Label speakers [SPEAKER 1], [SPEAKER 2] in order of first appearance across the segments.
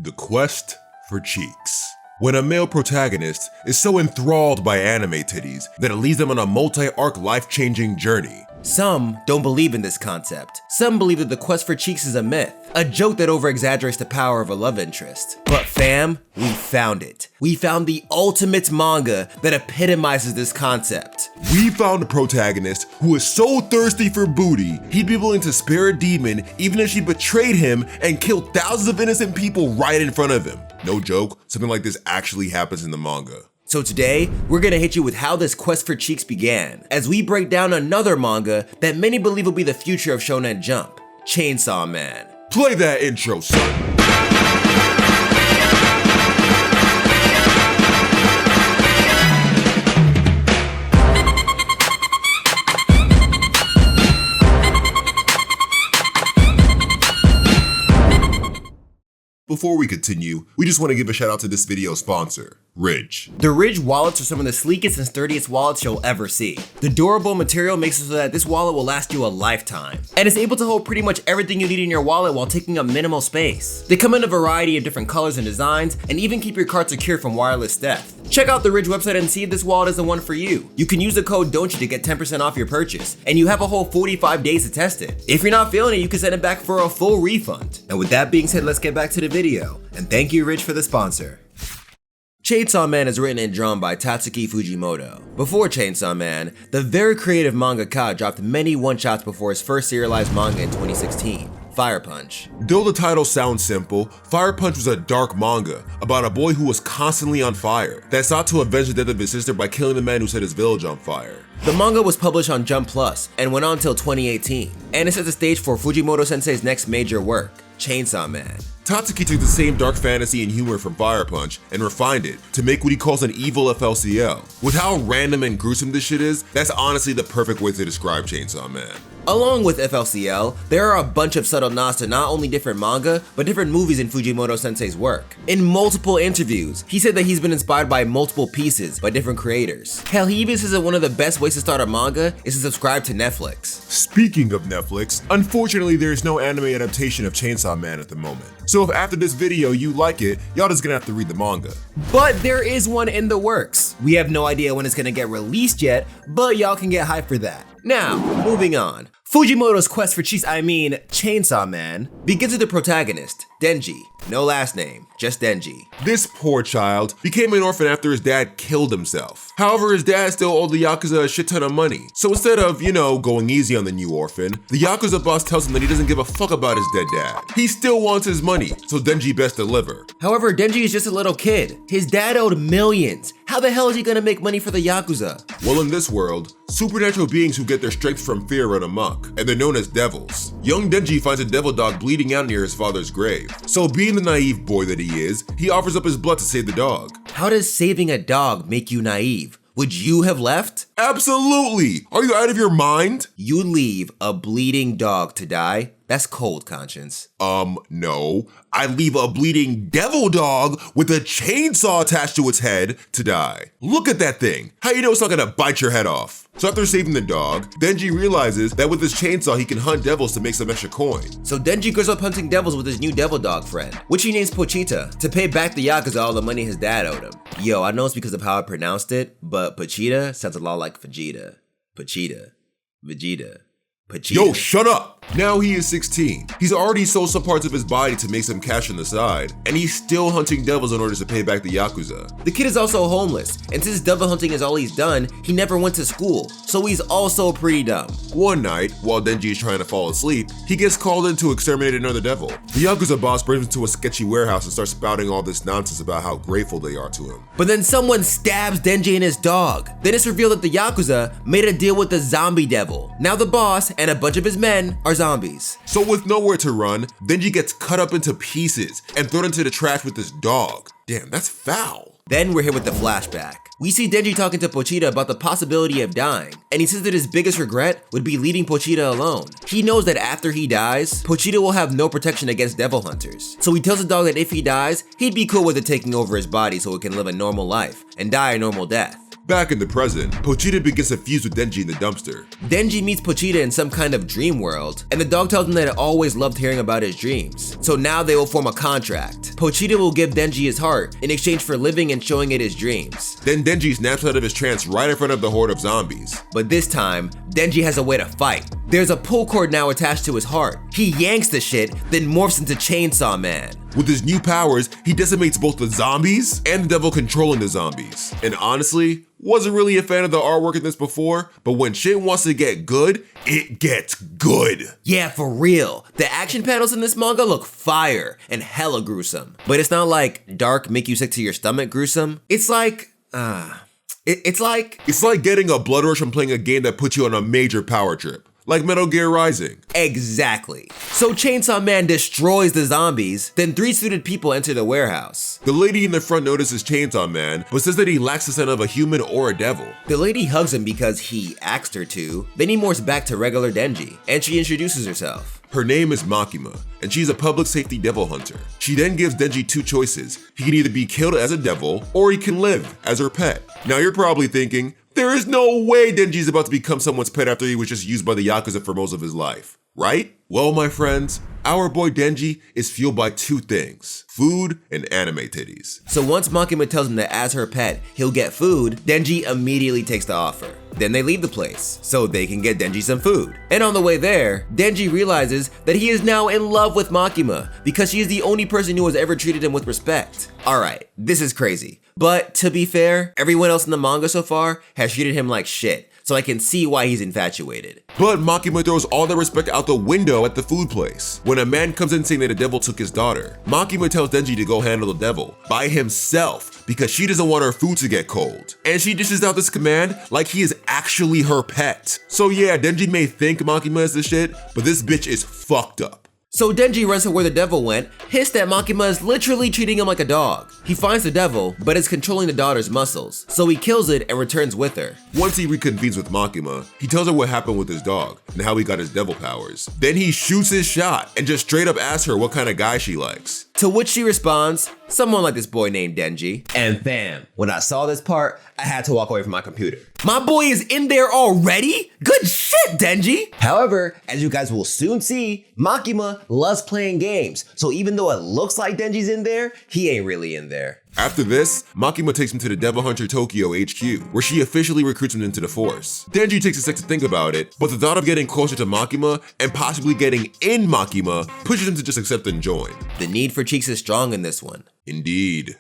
[SPEAKER 1] The quest for cheeks. When a male protagonist is so enthralled by anime titties that it leads them on a multi-arc life-changing journey.
[SPEAKER 2] Some don't believe in this concept. Some believe that the quest for cheeks is a myth, a joke that over-exaggerates the power of a love interest. But fam, we found it. We found the ultimate manga that epitomizes this concept.
[SPEAKER 1] We found a protagonist who is so thirsty for booty, he'd be willing to spare a demon even if she betrayed him and killed thousands of innocent people right in front of him. No joke, something like this actually happens in the manga.
[SPEAKER 2] So today, we're gonna hit you with how this quest for cheeks began, as we break down another manga that many believe will be the future of Shonen Jump, Chainsaw Man.
[SPEAKER 1] Play that intro, son. Before we continue, we just want to give a shout out to this video's sponsor, Ridge.
[SPEAKER 2] The Ridge wallets are some of the sleekest and sturdiest wallets you'll ever see. The durable material makes it so that this wallet will last you a lifetime, and it's able to hold pretty much everything you need in your wallet while taking up minimal space. They come in a variety of different colors and designs, and even keep your card secure from wireless theft. Check out the Ridge website and see if this wallet is the one for you. You can use the code DON'TYOU to get 10% off your purchase, and you have a whole 45 days to test it. If you're not feeling it, you can send it back for a full refund. And with that being said, let's get back to the video, and thank you Ridge for the sponsor. Chainsaw Man is written and drawn by Tatsuki Fujimoto. Before Chainsaw Man, the very creative mangaka dropped many one-shots before his first serialized manga in 2016. Fire Punch.
[SPEAKER 1] Though the title sounds simple, Fire Punch was a dark manga about a boy who was constantly on fire that sought to avenge the death of his sister by killing the man who set his village on fire.
[SPEAKER 2] The manga was published on Jump Plus and went on until 2018, and it set the stage for Fujimoto Sensei's next major work, Chainsaw Man.
[SPEAKER 1] Tatsuki took the same dark fantasy and humor from Fire Punch and refined it to make what he calls an evil FLCL. With how random and gruesome this shit is, that's honestly the perfect way to describe Chainsaw Man.
[SPEAKER 2] Along with FLCL, there are a bunch of subtle nods to not only different manga, but different movies in Fujimoto Sensei's work. In multiple interviews, he said that he's been inspired by multiple pieces by different creators. Hell, he even says that one of the best ways to start a manga is to subscribe to Netflix.
[SPEAKER 1] Speaking of Netflix, unfortunately there is no anime adaptation of Chainsaw Man at the moment. So if after this video you like it, y'all just gonna have to read the manga.
[SPEAKER 2] But there is one in the works. We have no idea when it's gonna get released yet, but y'all can get hyped for that. Now, moving on. Fujimoto's quest for Chainsaw Man begins with the protagonist, Denji. No last name, just Denji.
[SPEAKER 1] This poor child became an orphan after his dad killed himself. However, his dad still owed the Yakuza a shit ton of money. So instead of, going easy on the new orphan, the Yakuza boss tells him that he doesn't give a fuck about his dead dad. He still wants his money, so Denji best deliver.
[SPEAKER 2] However, Denji is just a little kid. His dad owed millions. How the hell is he gonna make money for the Yakuza?
[SPEAKER 1] Well, in this world, supernatural beings who get their strength from fear run amok, and they're known as devils. Young Denji finds a devil dog bleeding out near his father's grave. So being the naive boy that he is, he offers up his blood to save the dog.
[SPEAKER 2] How does saving a dog make you naive? Would you have left?
[SPEAKER 1] Absolutely! Are you out of your mind?
[SPEAKER 2] You leave a bleeding dog to die? That's cold, Conscience.
[SPEAKER 1] No. I leave a bleeding devil dog with a chainsaw attached to its head to die. Look at that thing. How you know it's not gonna bite your head off? So after saving the dog, Denji realizes that with his chainsaw he can hunt devils to make some extra coin.
[SPEAKER 2] So Denji goes up hunting devils with his new devil dog friend, which he names Pochita, to pay back the Yakuza all the money his dad owed him. Yo, I know it's because of how I pronounced it, but Pochita sounds a lot like Vegeta. Pochita. Vegeta. Pochita.
[SPEAKER 1] Yo, shut up! Now he is 16. He's already sold some parts of his body to make some cash on the side, and he's still hunting devils in order to pay back the Yakuza.
[SPEAKER 2] The kid is also homeless, and since devil hunting is all he's done, he never went to school, so he's also pretty dumb.
[SPEAKER 1] One night, while Denji is trying to fall asleep, he gets called in to exterminate another devil. The Yakuza boss brings him to a sketchy warehouse and starts spouting all this nonsense about how grateful they are to him.
[SPEAKER 2] But then someone stabs Denji and his dog. Then it's revealed that the Yakuza made a deal with the zombie devil. Now the boss and a bunch of his men are zombies.
[SPEAKER 1] So with nowhere to run, Denji gets cut up into pieces and thrown into the trash with his dog. Damn, that's foul.
[SPEAKER 2] Then we're hit with the flashback. We see Denji talking to Pochita about the possibility of dying, and he says that his biggest regret would be leaving Pochita alone. He knows that after he dies, Pochita will have no protection against devil hunters. So he tells the dog that if he dies, he'd be cool with it taking over his body so it can live a normal life and die a normal death.
[SPEAKER 1] Back in the present, Pochita begins to fuse with Denji in the dumpster.
[SPEAKER 2] Denji meets Pochita in some kind of dream world, and the dog tells him that it always loved hearing about his dreams. So now they will form a contract. Pochita will give Denji his heart in exchange for living and showing it his dreams.
[SPEAKER 1] Then Denji snaps out of his trance right in front of the horde of zombies.
[SPEAKER 2] But this time, Denji has a way to fight. There's a pull cord now attached to his heart. He yanks the shit, then morphs into Chainsaw Man.
[SPEAKER 1] With his new powers, he decimates both the zombies and the devil controlling the zombies. And honestly, wasn't really a fan of the artwork in this before, but when shit wants to get good, it gets good.
[SPEAKER 2] Yeah, for real. The action panels in this manga look fire and hella gruesome. But it's not like dark, make you sick to your stomach gruesome. It's like, It's like
[SPEAKER 1] getting a blood rush from playing a game that puts you on a major power trip. Like Metal Gear Rising.
[SPEAKER 2] Exactly. So Chainsaw Man destroys the zombies, then 3 suited people enter the warehouse.
[SPEAKER 1] The lady in the front notices Chainsaw Man, but says that he lacks the scent of a human or a devil.
[SPEAKER 2] The lady hugs him because he asked her to, then he morphs back to regular Denji, and she introduces herself.
[SPEAKER 1] Her name is Makima, and she's a public safety devil hunter. She then gives Denji 2 choices. He can either be killed as a devil, or he can live as her pet. Now you're probably thinking, there is no way Denji's about to become someone's pet after he was just used by the Yakuza for most of his life, right? Well, my friends, our boy Denji is fueled by 2 things, food and anime titties. So
[SPEAKER 2] once Makima tells him that as her pet, he'll get food, Denji immediately takes the offer. Then they leave the place, so they can get Denji some food. And on the way there, Denji realizes that he is now in love with Makima because she is the only person who has ever treated him with respect. Alright, this is crazy. But to be fair, everyone else in the manga so far has treated him like shit, so I can see why he's infatuated.
[SPEAKER 1] But Makima throws all the respect out the window at the food place. When a man comes in saying that the devil took his daughter, Makima tells Denji to go handle the devil by himself because she doesn't want her food to get cold. And she dishes out this command like he is actually her pet. So yeah, Denji may think Makima is the shit, but this bitch is fucked up.
[SPEAKER 2] So Denji runs to where the devil went, hissed that Makima is literally treating him like a dog. He finds the devil, but is controlling the daughter's muscles, so he kills it and returns with her.
[SPEAKER 1] Once he reconvenes with Makima, he tells her what happened with his dog and how he got his devil powers. Then he shoots his shot and just straight up asks her what kind of guy she likes.
[SPEAKER 2] To which she responds, someone like this boy named Denji. And fam, when I saw this part, I had to walk away from my computer. My boy is in there already? Good shit, Denji! However, as you guys will soon see, Makima loves playing games, so even though it looks like Denji's in there, he ain't really in there.
[SPEAKER 1] After this, Makima takes him to the Devil Hunter Tokyo HQ, where she officially recruits him into the force. Denji takes a sec to think about it, but the thought of getting closer to Makima and possibly getting in Makima pushes him to just accept and join.
[SPEAKER 2] The need for cheeks is strong in this one.
[SPEAKER 1] Indeed.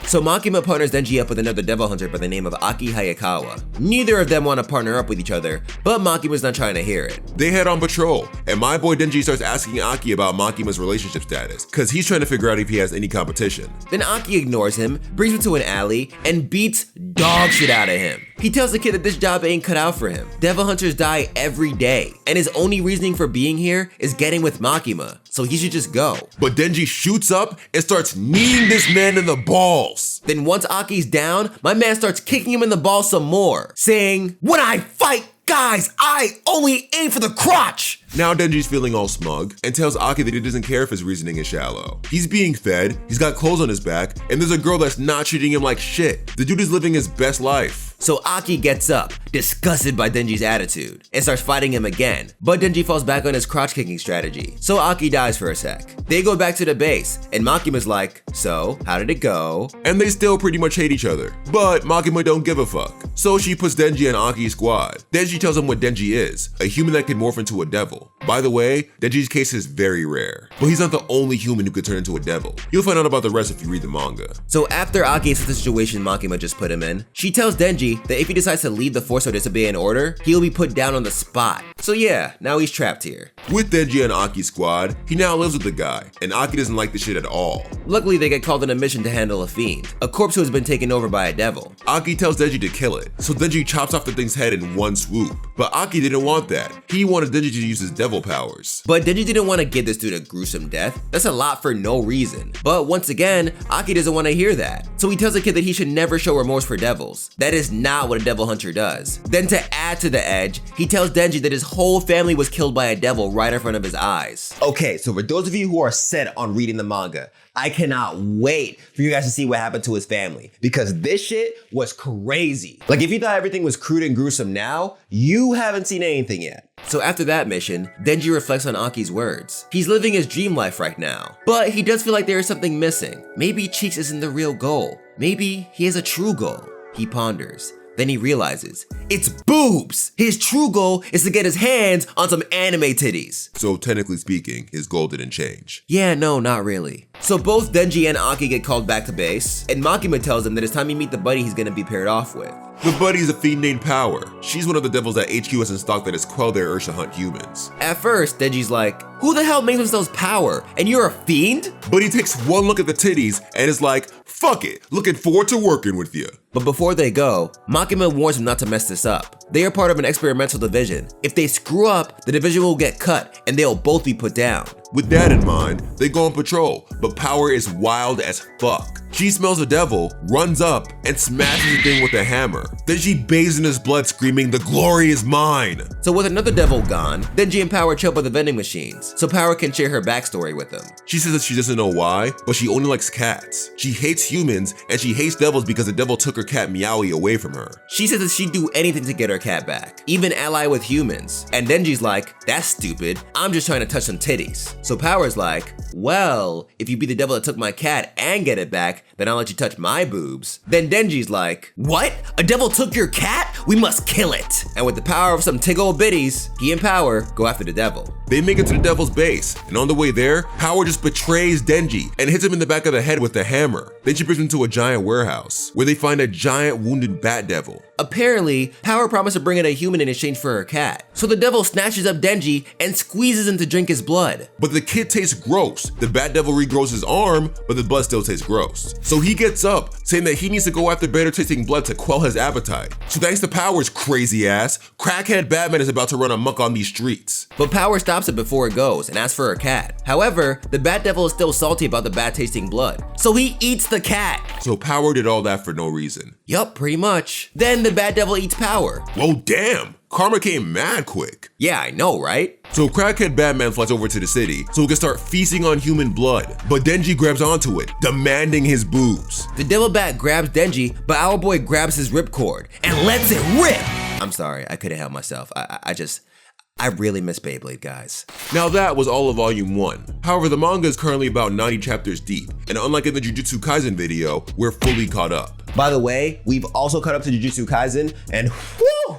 [SPEAKER 2] So Makima partners Denji up with another devil hunter by the name of Aki Hayakawa. Neither of them want to partner up with each other, but Makima's not trying to hear it.
[SPEAKER 1] They head on patrol, and my boy Denji starts asking Aki about Makima's relationship status, cause he's trying to figure out if he has any competition.
[SPEAKER 2] Then Aki ignores him, brings him to an alley, and beats dog shit out of him. He tells the kid that this job ain't cut out for him. Devil hunters die every day, and his only reasoning for being here is getting with Makima, so he should just go.
[SPEAKER 1] But Denji shoots up and starts kneeing this man in the balls.
[SPEAKER 2] Then once Aki's down, my man starts kicking him in the balls some more, saying, "When I fight, guys, I only aim for the crotch."
[SPEAKER 1] Now Denji's feeling all smug and tells Aki that he doesn't care if his reasoning is shallow. He's being fed, he's got clothes on his back, and there's a girl that's not treating him like shit. The dude is living his best life.
[SPEAKER 2] So Aki gets up, disgusted by Denji's attitude, and starts fighting him again. But Denji falls back on his crotch kicking strategy, so Aki dies for a sec. They go back to the base, and Makima's like, "So, how did it go?"
[SPEAKER 1] And they still pretty much hate each other. But Makima don't give a fuck. So she puts Denji in Aki's squad. Then she tells him what Denji is, a human that can morph into a devil. By the way, Denji's case is very rare, but he's not the only human who could turn into a devil. You'll find out about the rest if you read the manga.
[SPEAKER 2] So after Aki sees the situation Makima just put him in, she tells Denji that if he decides to leave the force or disobey an order, he'll be put down on the spot. So yeah, now he's trapped here.
[SPEAKER 1] With Denji and Aki's squad, he now lives with the guy, and Aki doesn't like this shit at all.
[SPEAKER 2] Luckily, they get called on a mission to handle a fiend, a corpse who has been taken over by a devil.
[SPEAKER 1] Aki tells Denji to kill it, so Denji chops off the thing's head in one swoop. But Aki didn't want that. He wanted Denji to use his devil powers.
[SPEAKER 2] But Denji didn't want to give this dude a gruesome death. That's a lot for no reason. But once again, Aki doesn't want to hear that. So he tells the kid that he should never show remorse for devils. That is not what a devil hunter does. Then to add to the edge, he tells Denji that his whole family was killed by a devil right in front of his eyes. Okay, so for those of you who are set on reading the manga, I cannot wait for you guys to see what happened to his family, because this shit was crazy. Like, if you thought everything was crude and gruesome now, you haven't seen anything yet. So after that mission, Denji reflects on Aki's words. He's living his dream life right now, but he does feel like there is something missing. Maybe Cheeks isn't the real goal. Maybe he has a true goal. He ponders. Then he realizes, it's boobs! His true goal is to get his hands on some anime titties.
[SPEAKER 1] So technically speaking, his goal didn't change.
[SPEAKER 2] Yeah, no, not really. So both Denji and Aki get called back to base, and Makima tells him that it's time to meet the buddy he's gonna be paired off with.
[SPEAKER 1] The buddy's a fiend named Power. She's one of the devils that HQ has in stock that has quelled their urge to hunt humans.
[SPEAKER 2] At first, Denji's like, who the hell makes themselves Power? And you're a fiend?
[SPEAKER 1] But he takes one look at the titties and is like, fuck it, looking forward to working with you.
[SPEAKER 2] But before they go, Makima warns him not to mess this up. They are part of an experimental division. If they screw up, the division will get cut and they'll both be put down.
[SPEAKER 1] With that in mind, they go on patrol, but Power is wild as fuck. She smells a devil, runs up, and smashes the thing with a hammer. Then she bathes in his blood, screaming, "The glory is mine!"
[SPEAKER 2] So with another devil gone, Denji and Power chill by the vending machines, so Power can share her backstory with them.
[SPEAKER 1] She says that she doesn't know why, but she only likes cats. She hates humans, and she hates devils because the devil took her cat Meowie away from her.
[SPEAKER 2] She says that she'd do anything to get her cat back, even ally with humans. And Denji's like, that's stupid, I'm just trying to touch some titties. So Power's like, well, if you be the devil that took my cat and get it back, then I'll let you touch my boobs. Then Denji's like, what? A devil took your cat? We must kill it. And with the power of some tiggle bitties, he and Power go after the devil.
[SPEAKER 1] They make it to the devil's base, and on the way there, Power just betrays Denji and hits him in the back of the head with a hammer. Then she brings him to a giant warehouse, where they find a giant wounded bat devil.
[SPEAKER 2] Apparently, Power promised to bring in a human in exchange for her cat. So the devil snatches up Denji and squeezes him to drink his blood.
[SPEAKER 1] But the kid tastes gross. The bat devil regrows his arm, but the blood still tastes gross. So he gets up, saying that he needs to go after better tasting blood to quell his appetite. So thanks to Power's crazy ass, crackhead Batman is about to run amok on these streets.
[SPEAKER 2] But Power stops it before it goes and asks for her cat. However, the bat devil is still salty about the bad tasting blood, so he eats the cat.
[SPEAKER 1] So Power did all that for no reason.
[SPEAKER 2] Yup, pretty much. Then the bat devil eats Power.
[SPEAKER 1] Whoa, damn! Karma came mad quick.
[SPEAKER 2] Yeah, I know, right?
[SPEAKER 1] So crackhead Batman flies over to the city so he can start feasting on human blood, but Denji grabs onto it, demanding his boobs.
[SPEAKER 2] The devil bat grabs Denji, but our boy grabs his ripcord and lets it rip! I'm sorry, I couldn't help myself. I really miss Beyblade, guys.
[SPEAKER 1] Now that was all of volume 1. However, the manga is currently about 90 chapters deep, and unlike in the Jujutsu Kaisen video, we're fully caught up.
[SPEAKER 2] By the way, we've also caught up to Jujutsu Kaisen, and whoo,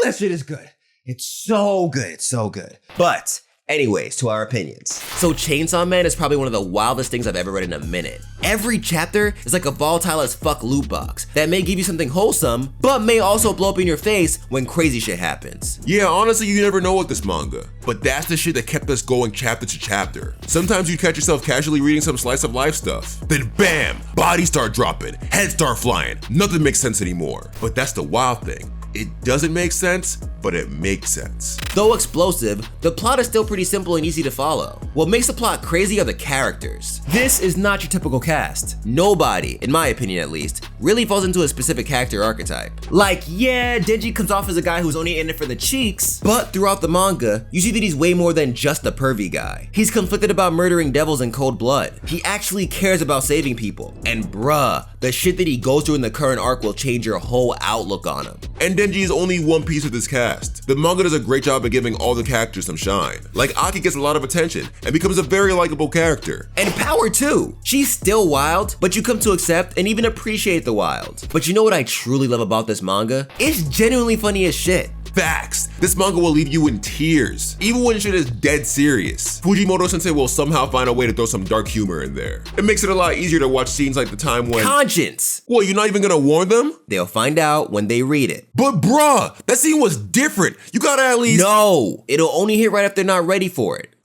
[SPEAKER 2] that shit is good. It's so good, it's so good. But anyways, to our opinions. So Chainsaw Man is probably one of the wildest things I've ever read in a minute. Every chapter is like a volatile as fuck loot box that may give you something wholesome, but may also blow up in your face when crazy shit happens.
[SPEAKER 1] Yeah, honestly, you never know with this manga, but that's the shit that kept us going chapter to chapter. Sometimes you catch yourself casually reading some slice of life stuff, then bam, bodies start dropping, heads start flying, nothing makes sense anymore. But that's the wild thing. It doesn't make sense, but it makes sense.
[SPEAKER 2] Though explosive, the plot is still pretty simple and easy to follow. What makes the plot crazy are the characters. This is not your typical cast. Nobody, in my opinion at least, really falls into a specific character archetype. Like, yeah, Denji comes off as a guy who's only in it for the cheeks, but throughout the manga, you see that he's way more than just a pervy guy. He's conflicted about murdering devils in cold blood. He actually cares about saving people. And bruh, the shit that he goes through in the current arc will change your whole outlook on him.
[SPEAKER 1] And Denji is only one piece of this cast. The manga does a great job of giving all the characters some shine. Like Aki gets a lot of attention and becomes a very likable character.
[SPEAKER 2] And Power too. She's still wild, but you come to accept and even appreciate the wild. But you know what I truly love about this manga? It's genuinely funny as shit.
[SPEAKER 1] Facts! This manga will leave you in tears, even when shit is dead serious. Fujimoto sensei will somehow find a way to throw some dark humor in there. It makes it a lot easier to watch scenes like the time when—
[SPEAKER 2] Conscience!
[SPEAKER 1] What, you're not even gonna warn them?
[SPEAKER 2] They'll find out when they read it.
[SPEAKER 1] But bruh, that scene was different. You gotta at least—
[SPEAKER 2] No! It'll only hit right if they're not ready for it.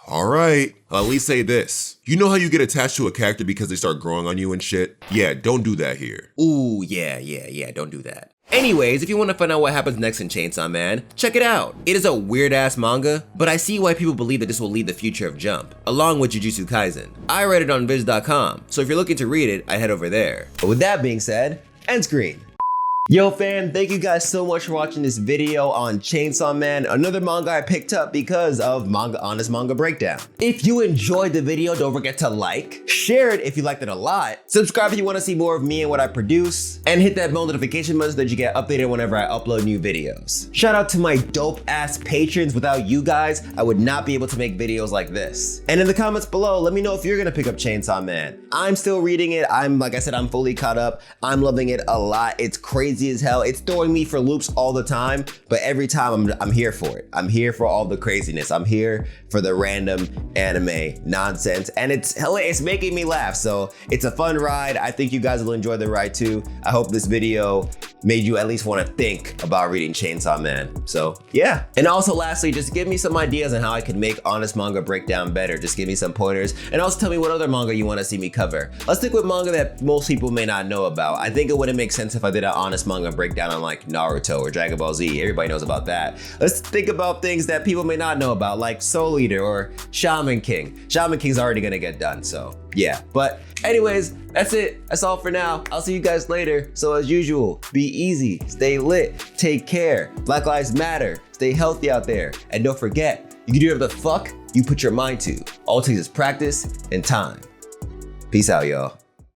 [SPEAKER 1] Alright, I'll at least say this. You know how you get attached to a character because they start growing on you and shit? Yeah, don't do that here.
[SPEAKER 2] Ooh, yeah, don't do that. Anyways, if you want to find out what happens next in Chainsaw Man, check it out. It is a weird ass manga, but I see why people believe that this will lead the future of Jump, along with Jujutsu Kaisen. I read it on viz.com, so if you're looking to read it, I head over there. But with that being said, end screen. Yo fam, thank you guys so much for watching this video on Chainsaw Man, another manga I picked up because of Honest Manga Breakdown. If you enjoyed the video, don't forget to like, share it if you liked it a lot, subscribe if you want to see more of me and what I produce, and hit that bell notification button so that you get updated whenever I upload new videos. Shout out to my dope ass patrons. Without you guys, I would not be able to make videos like this. And in the comments below, let me know if you're gonna pick up Chainsaw Man. I'm still reading it. Like I said, I'm fully caught up. I'm loving it a lot. It's crazy as hell. It's throwing me for loops all the time, but every time I'm here for it. I'm here for all the craziness. I'm here for the random anime nonsense, and it's making me laugh. So it's a fun ride. I think you guys will enjoy the ride too. I hope this video made you at least want to think about reading Chainsaw Man. So yeah. And also lastly, just give me some ideas on how I could make Honest Manga Breakdown better. Just give me some pointers, and also tell me what other manga you want to see me cover. Let's stick with manga that most people may not know about. I think it wouldn't make sense if I did an Honest Manga Breakdown on like Naruto or Dragon Ball Z. Everybody knows about that. Let's think about things that people may not know about, like Soul Eater or Shaman King. Shaman King's already gonna get done, so yeah. But anyways, that's it. That's all for now. I'll see you guys later. So as usual, be easy, stay lit, take care. Black Lives Matter. Stay healthy out there. And don't forget, you can do whatever the fuck you put your mind to. All it takes is practice and time. Peace out, y'all.